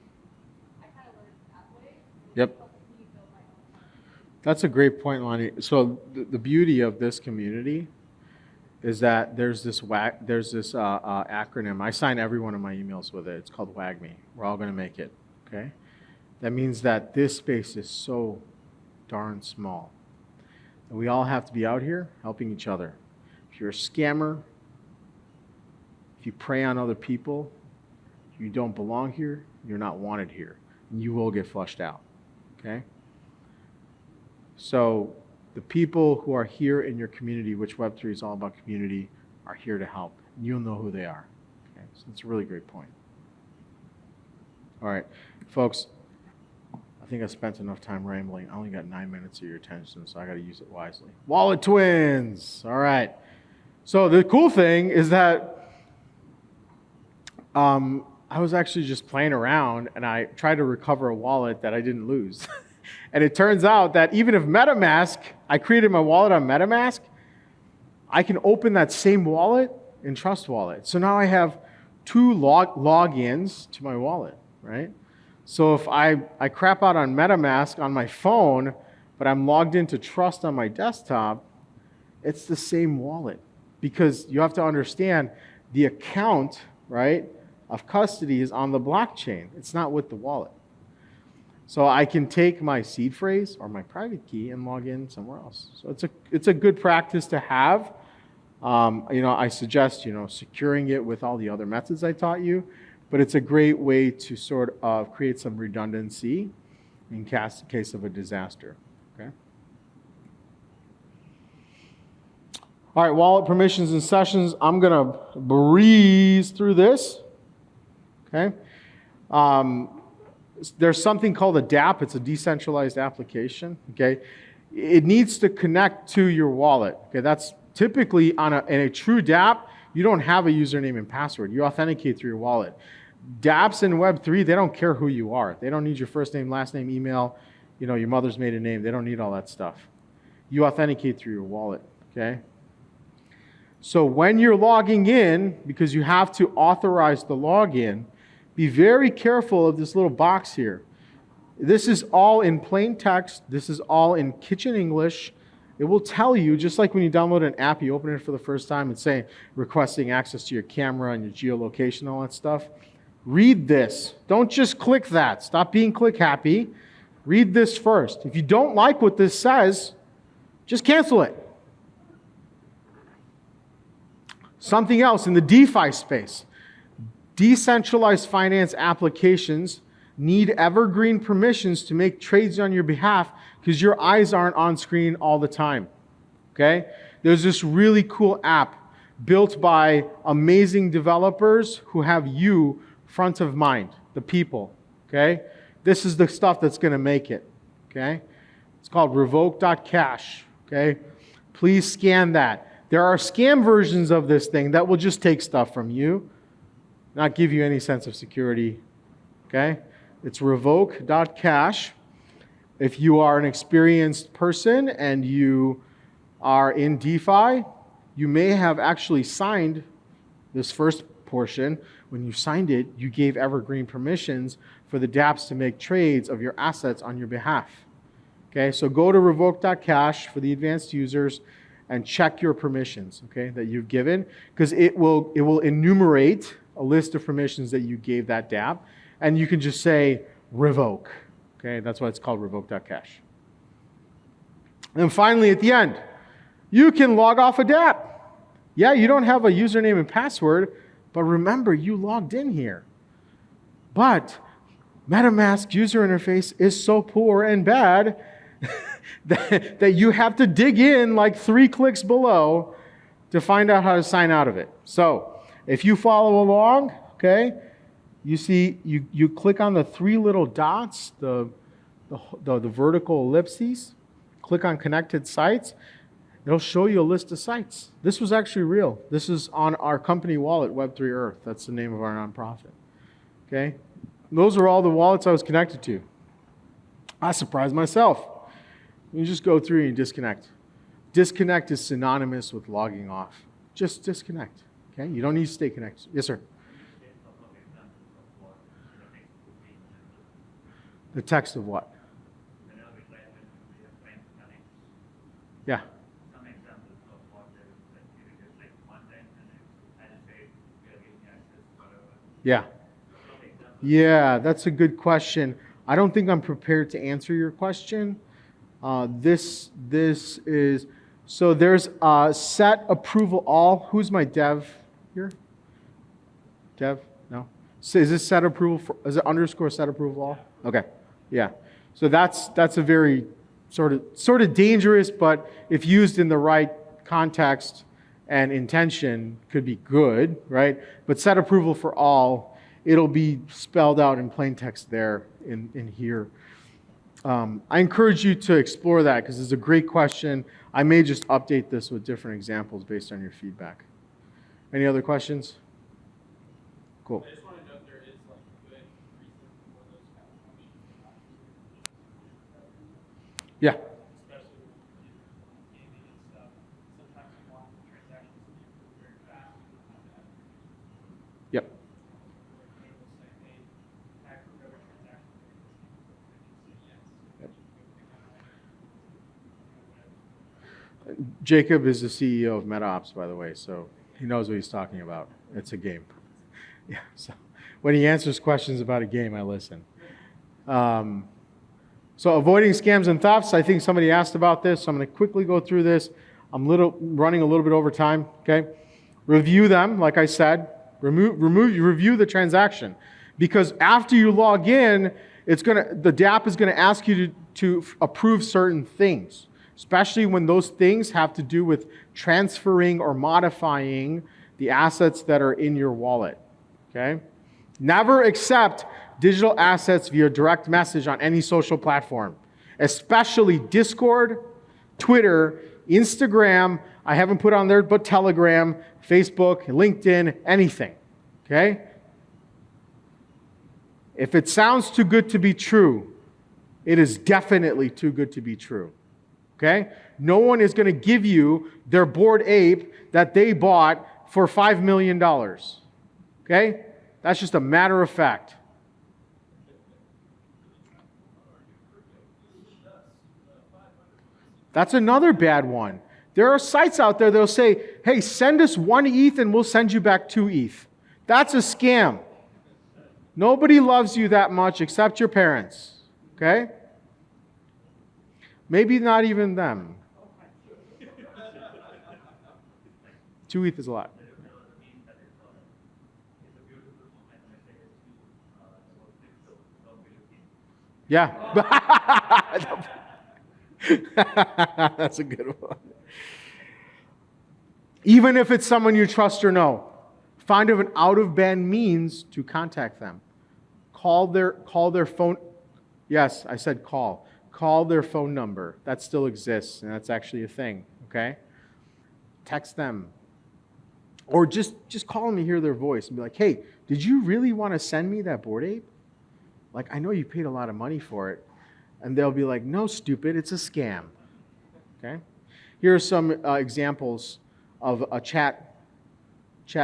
I kind of learned that way. And Yep. it helped me build my own company. That's a great point, Lonnie. So the beauty of this community is that there's this acronym. I sign every one of my emails with it. It's called WAGME. We're all going to make it. Okay. That means that this space is so darn small. And we all have to be out here helping each other. If you're a scammer, if you prey on other people, if you don't belong here, you're not wanted here. And you will get flushed out. Okay? So the people who are here in your community, which Web3 is all about community, are here to help. And you'll know who they are. Okay? So it's a really great point. All right, folks. I think I spent enough time rambling. I only got 9 minutes of your attention, so I got to use it wisely. Wallet twins. All right. So the cool thing is that I was actually just playing around, and I tried to recover a wallet that I didn't lose. And it turns out that even if MetaMask, I created my wallet on MetaMask, I can open that same wallet in Trust Wallet. So now I have 2 logins to my wallet, right? So if I crap out on MetaMask on my phone, but I'm logged into Trust on my desktop, it's the same wallet. Because you have to understand the account, right, of custody is on the blockchain. It's not with the wallet. So I can take my seed phrase or my private key and log in somewhere else. So it's a good practice to have. I suggest, securing it with all the other methods I taught you, but it's a great way to sort of create some redundancy in case of a disaster, okay? All right, wallet permissions and sessions. I'm gonna breeze through this, okay? There's something called a DApp. It's a decentralized application, okay? It needs to connect to your wallet, okay? That's typically in a true DApp, you don't have a username and password. You authenticate through your wallet. DApps in Web3, they don't care who you are. They don't need your first name, last name, email, your mother's maiden name. They don't need all that stuff. You authenticate through your wallet, okay? So when you're logging in, because you have to authorize the login, be very careful of this little box here. This is all in plain text. This is all in kitchen English. It will tell you, just like when you download an app, you open it for the first time, it's saying requesting access to your camera and your geolocation, all that stuff. Read this. Don't just click that. Stop being click happy. Read this first. If you don't like what this says, just cancel it. Something else in the DeFi space. Decentralized finance applications need evergreen permissions to make trades on your behalf because your eyes aren't on screen all the time, okay? There's this really cool app built by amazing developers who have you front of mind, the people, okay? This is the stuff that's going to make it, okay? It's called Revoke.Cash, okay? Please scan that. There are scam versions of this thing that will just take stuff from you, not give you any sense of security, okay? It's Revoke.Cash. If you are an experienced person and you are in DeFi, you may have actually signed this first portion. When you signed it, you gave evergreen permissions for the dApps to make trades of your assets on your behalf. Okay, so go to revoke.cash for the advanced users and check your permissions, okay, that you've given, because it will enumerate a list of permissions that you gave that dApp, and you can just say revoke. Okay, that's why it's called revoke.cash. And then finally, at the end, you can log off a dApp. Yeah, you don't have a username and password, but remember, you logged in here. But MetaMask's user interface is so poor and bad that you have to dig in like 3 clicks below to find out how to sign out of it. So if you follow along, okay, you see you click on the 3 little dots, the vertical ellipses, click on connected sites. It'll show you a list of sites. This was actually real. This is on our company wallet, Web3 Earth. That's the name of our nonprofit. Okay? Those are all the wallets I was connected to. I surprised myself. You just go through and disconnect. Disconnect is synonymous with logging off. Just disconnect. Okay? You don't need to stay connected. Yes, sir. The text of what? Yeah. Some examples of what they would just like one time and I just say we are giving access, whatever. Yeah. Yeah, that's a good question. I don't think I'm prepared to answer your question. This is, so there's set approval all. Who's my dev here? Dev? No? So is this set approval for, is it underscore set approval all? Okay. Yeah. So that's a very sort of dangerous, but if used in the right context and intention, could be good, right? But set approval for all, it'll be spelled out in plain text there in here. I encourage you to explore that because it's a great question. I may just update this with different examples based on your feedback. Any other questions? Cool. I just want to know if there is like a good reason for those kind of functions not Yeah. especially with gaming and stuff. Sometimes you want transactions to be approved very fast. Yep. Jacob is the CEO of MetaOps, by the way, so he knows what he's talking about. It's a game. Yeah. So when he answers questions about a game, I listen. So avoiding scams and thefts, I think somebody asked about this, so I'm going to quickly go through this. I'm running a little bit over time, okay? Review them, like I said. Review the transaction. Because after you log in, the dApp is going to ask you to approve certain things, especially when those things have to do with transferring or modifying the assets that are in your wallet, okay? Never accept digital assets via direct message on any social platform, especially Discord, Twitter, Instagram. I haven't put on there, but Telegram, Facebook, LinkedIn, anything, okay? If it sounds too good to be true, it is definitely too good to be true, okay? No one is going to give you their Bored Ape that they bought for $5 million, okay? That's just a matter of fact. That's another bad one. There are sites out there that'll say, hey, send us 1 ETH and we'll send you back 2 ETH. That's a scam. Nobody loves you that much except your parents, okay? Maybe not even them. 2 ETH is a lot. Yeah. That's a good one. Even if it's someone you trust or know, find an out-of-band means to contact them. Call their phone. Yes, I said call. Call their phone number. That still exists, and that's actually a thing, okay? Text them. Or just call them and hear their voice and be like, hey, did you really want to send me that Bored Ape? Like, I know you paid a lot of money for it. And they'll be like, no, stupid, it's a scam. Okay? Here are some examples of a chat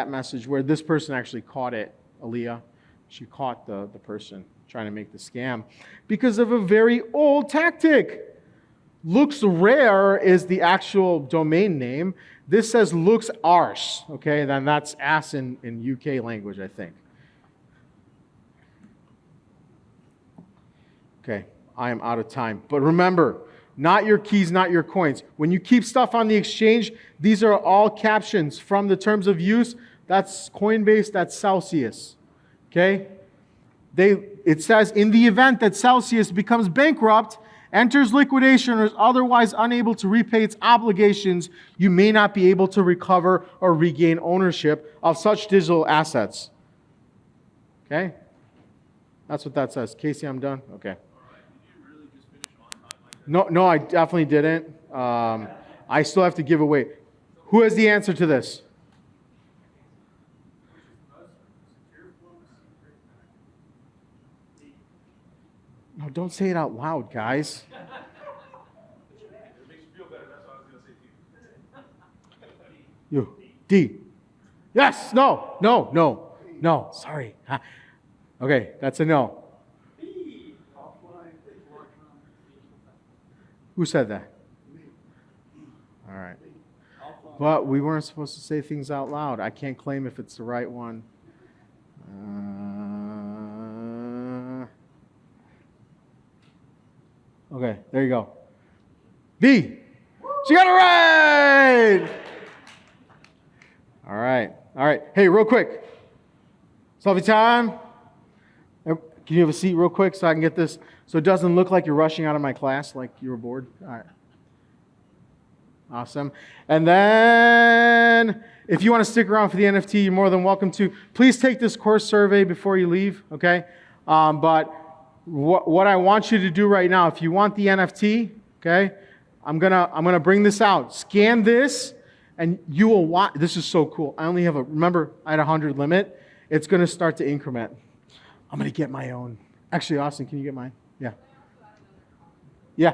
message where this person actually caught it, Aaliyah. She caught the person trying to make the scam because of a very old tactic. Looks rare is the actual domain name. This says looks arse, okay? Then that's ass in UK language, I think. Okay, I am out of time. But remember, not your keys, not your coins. When you keep stuff on the exchange, these are all captions from the terms of use. That's Coinbase, that's Celsius, okay? It says, in the event that Celsius becomes bankrupt, enters liquidation, or is otherwise unable to repay its obligations, you may not be able to recover or regain ownership of such digital assets. Okay? That's what that says. Casey, I'm done? Okay. No, I definitely didn't. I still have to give away. Who has the answer to this? No, don't say it out loud, guys. It makes you feel better. That's what I was going to say to you. You. D. Yes. No. Sorry. Okay, that's a no. Who said that? All right. But we weren't supposed to say things out loud. I can't claim if it's the right one. Okay, there you go. B. She got it right! All right. Hey, real quick. Selfie time. Can you have a seat real quick so I can get this, so it doesn't look like you're rushing out of my class like you were bored? All right. Awesome. And then, if you want to stick around for the NFT, you're more than welcome to. Please take this course survey before you leave, okay? But what I want you to do right now, if you want the NFT, okay, I'm gonna bring this out. Scan this, and you will watch. This is so cool. I only have remember, I had 100 limit. It's gonna start to increment. I'm gonna get my own. Actually, Austin, can you get mine? Yeah. Yeah.